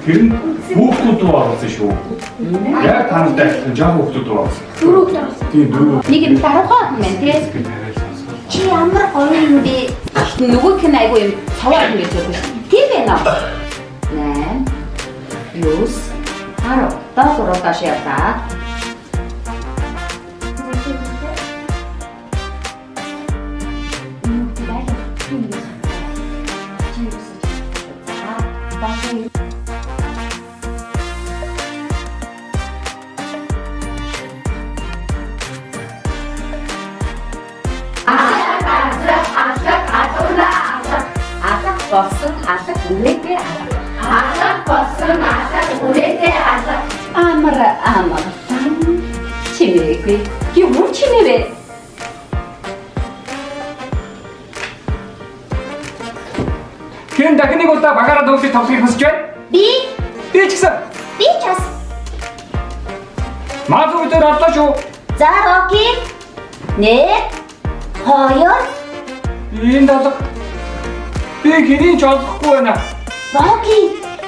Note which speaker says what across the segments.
Speaker 1: Тэр нь хүүхдүүд рүү орсон шүү. Яг тантай жаа хүүхдүүд рүү орсон.
Speaker 2: Дөрөв орсон.
Speaker 1: Тийм дөрөв.
Speaker 2: Нэг нь дараагаа юм байна тий. Чи ямар гоё юм бэ? Нөгөөх нь айгүй юм цаваа юм гэж бодож байна. Тийм ээ нөө. 8 9 10 дөрөв тааш яваа. Болсон алах үлээтэй алах болсон алах үлээтэй алах амар чимээгүй юу чимээвэ
Speaker 1: Хэн дахин нэг удаа багаараа дүүсийг тавсхийг хүсэж байна?
Speaker 2: би
Speaker 1: Би ч гэсэн.
Speaker 2: би ч бас
Speaker 1: Маазуу дээр орлоо шүү.
Speaker 2: за Роки 1 2
Speaker 1: Энэ далга. Би хэнийг ч олохгүй байна.
Speaker 2: Роки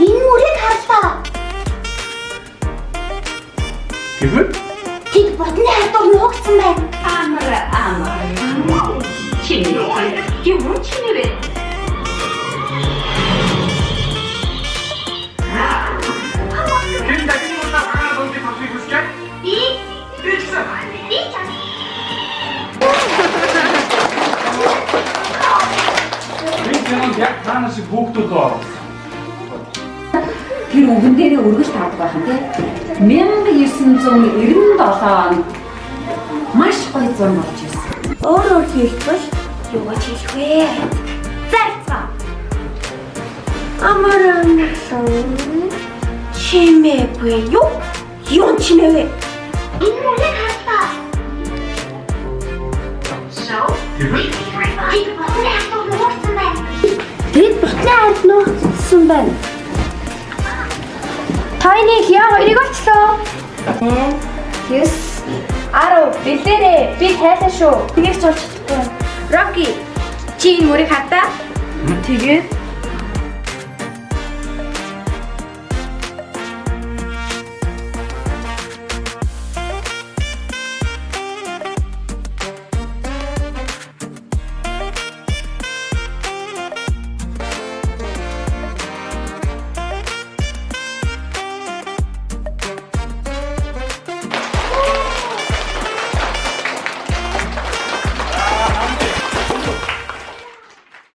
Speaker 2: энэ мөрийг харлаа
Speaker 1: Тэгвэл
Speaker 2: тэг бодны хардуур нуугдсан байна амар чимээгүй юу чимээвэ
Speaker 1: хэн дахин нэг удаа багаараа дүүсийг тавсхийг хүсэж байна?
Speaker 2: би
Speaker 1: Би ч гэсэн.
Speaker 2: би ч бас
Speaker 1: Энэ кинонд яг танаас хүүхдүүд рүү орсон.
Speaker 3: Тэр өвгөн дээрээ өргөж таадаг байх юм тий. 1997 онд маш гоё зам болж ирсэн.
Speaker 2: Өөрөөр хэлбэл юу гэж хэлэх вэ? Зарцгаа. Амаран чимээгүй юу? Юу чимээвэ? Энэ мөрийг харлаа.
Speaker 1: Тэгвэл
Speaker 2: Тэг бодны хардуур нуугдсан байна. Тэг бодны хардуур нуугдсан байна. Тайны хя хоёрыг очлоо. 9 10 бэлдээрээ би тайлаа шүү. Тэгээс ч болж чадахгүй. Роки чи энэ мөрийг хатаа. Тэгээд